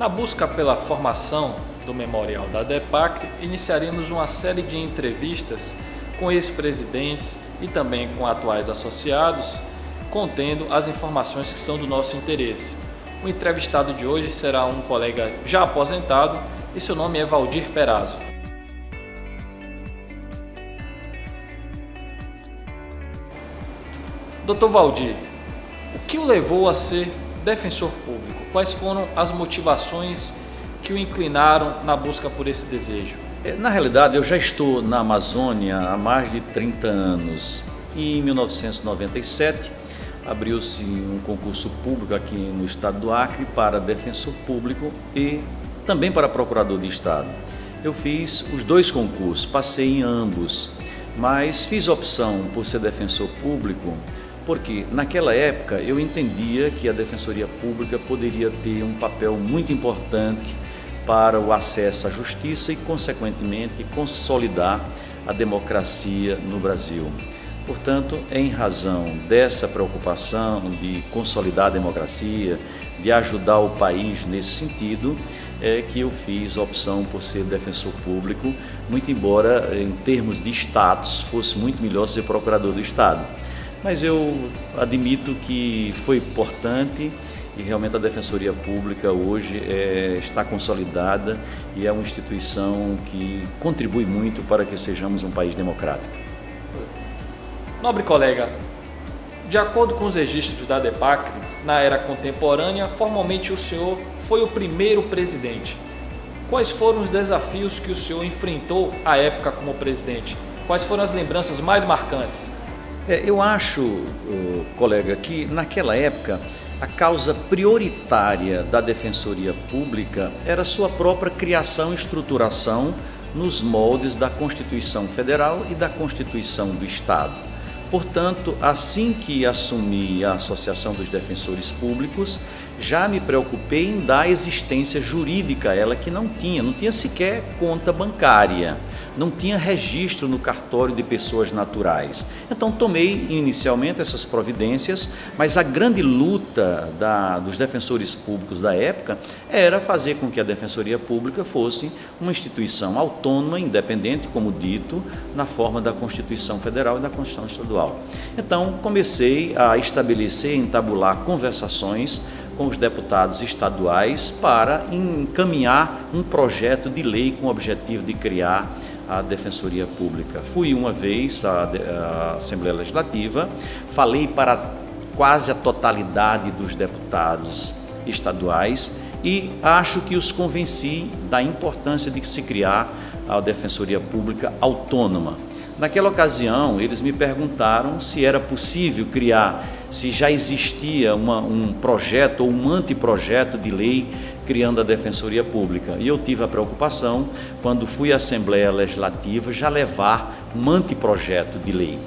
Na busca pela formação do Memorial da ADEPACRE, iniciaremos uma série de entrevistas com ex-presidentes e também com atuais associados, contendo as informações que são do nosso interesse. O entrevistado de hoje será um colega já aposentado e seu nome é Valdir Perazzo. Dr. Valdir, o que o levou a ser defensor público? Quais foram as motivações que o inclinaram na busca por esse desejo? Na realidade, eu já estou na Amazônia há mais de 30 anos. E em 1997, abriu-se um concurso público aqui no estado do Acre para defensor público e também para procurador de estado. Eu fiz os dois concursos, passei em ambos, mas fiz opção por ser defensor público porque naquela época eu entendia que a Defensoria Pública poderia ter um papel muito importante para o acesso à justiça e, consequentemente, consolidar a democracia no Brasil. Portanto, em razão dessa preocupação de consolidar a democracia, de ajudar o país nesse sentido, é que eu fiz a opção por ser defensor público, muito embora em termos de status fosse muito melhor ser procurador do Estado. Mas eu admito que foi importante e realmente a Defensoria Pública hoje está consolidada e é uma instituição que contribui muito para que sejamos um país democrático. Nobre colega, de acordo com os registros da ADEPACRE, na era contemporânea, formalmente o senhor foi o primeiro presidente. Quais foram os desafios que o senhor enfrentou à época como presidente? Quais foram as lembranças mais marcantes? Eu acho, colega, que naquela época a causa prioritária da Defensoria Pública era sua própria criação e estruturação nos moldes da Constituição Federal e da Constituição do Estado. Portanto, assim que assumi a Associação dos Defensores Públicos, já me preocupei em dar existência jurídica a ela que não tinha sequer conta bancária, não tinha registro no cartório de pessoas naturais. Então tomei inicialmente essas providências, mas a grande luta dos defensores públicos da época era fazer com que a Defensoria Pública fosse uma instituição autônoma, independente, como dito, na forma da Constituição Federal e da Constituição Estadual. Então comecei a estabelecer, entabular conversações com os deputados estaduais para encaminhar um projeto de lei com o objetivo de criar a Defensoria Pública. Fui uma vez à Assembleia Legislativa, falei para quase a totalidade dos deputados estaduais e acho que os convenci da importância de se criar a Defensoria Pública autônoma. Naquela ocasião, eles me perguntaram se era possível criar, se já existia um projeto ou um anteprojeto de lei criando a Defensoria Pública. E eu tive a preocupação, quando fui à Assembleia Legislativa, já levar um anteprojeto de lei.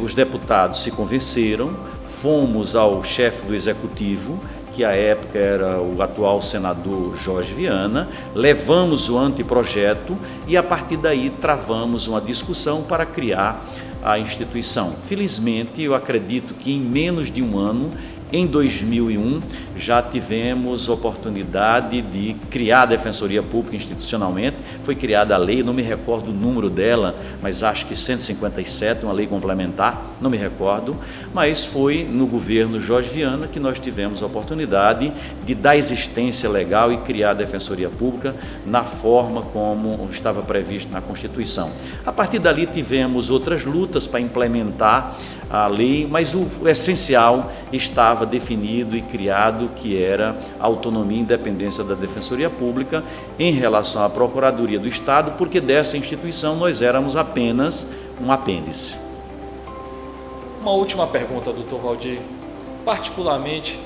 Os deputados se convenceram, fomos ao chefe do Executivo, que à época era o atual senador Jorge Viana, levamos o anteprojeto e a partir daí travamos uma discussão para criar a instituição. Felizmente, eu acredito que em menos de um ano, em 2001, já tivemos oportunidade de criar a Defensoria Pública institucionalmente. Foi criada a lei, não me recordo o número dela, mas acho que 157, uma lei complementar, não me recordo. Mas foi no governo Jorge Viana que nós tivemos a oportunidade de dar existência legal e criar a Defensoria Pública na forma como estava previsto na Constituição. A partir dali tivemos outras lutas para implementar a lei, mas o essencial estava definido e criado, que era a autonomia e independência da Defensoria Pública em relação à Procuradoria do Estado, porque dessa instituição nós éramos apenas um apêndice. Uma última pergunta, Dr. Valdir. Particularmente,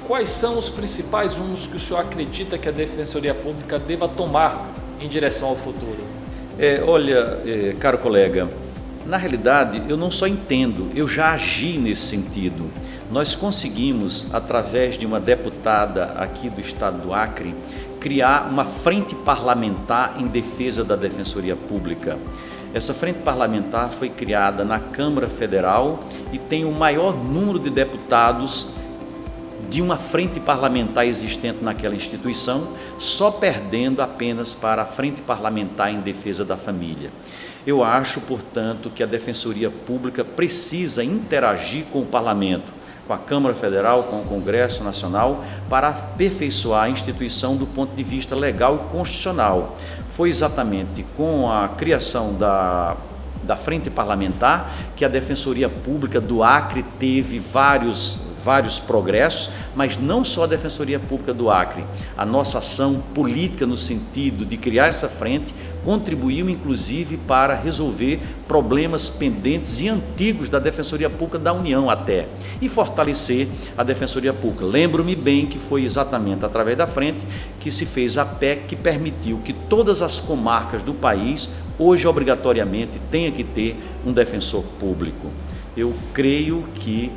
quais são os principais rumos que o senhor acredita que a Defensoria Pública deva tomar em direção ao futuro? Caro colega, na realidade, eu não só entendo, eu já agi nesse sentido. Nós conseguimos, através de uma deputada aqui do estado do Acre, criar uma frente parlamentar em defesa da Defensoria Pública. Essa frente parlamentar foi criada na Câmara Federal e tem o maior número de deputados de uma frente parlamentar existente naquela instituição, só perdendo apenas para a frente parlamentar em defesa da família. Eu acho, portanto, que a Defensoria Pública precisa interagir com o Parlamento, com a Câmara Federal, com o Congresso Nacional, para aperfeiçoar a instituição do ponto de vista legal e constitucional. Foi exatamente com a criação da Frente Parlamentar que a Defensoria Pública do Acre teve vários progressos, mas não só a Defensoria Pública do Acre. A nossa ação política no sentido de criar essa frente contribuiu inclusive para resolver problemas pendentes e antigos da Defensoria Pública da União até, e fortalecer a Defensoria Pública. Lembro-me bem que foi exatamente através da frente que se fez a PEC que permitiu que todas as comarcas do país hoje obrigatoriamente tenha que ter um defensor público. Eu creio que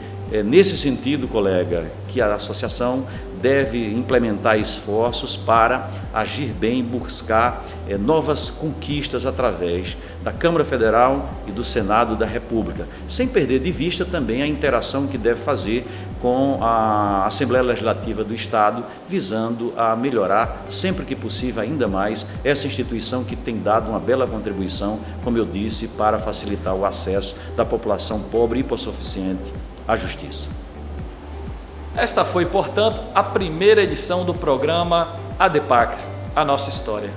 nesse sentido, colega, que a associação deve implementar esforços para agir bem, buscar novas conquistas através da Câmara Federal e do Senado da República, sem perder de vista também a interação que deve fazer com a Assembleia Legislativa do Estado, visando a melhorar, sempre que possível, ainda mais essa instituição que tem dado uma bela contribuição, como eu disse, para facilitar o acesso da população pobre e hipossuficiente à justiça. Esta foi, portanto, a primeira edição do programa ADEPACRE, a nossa história.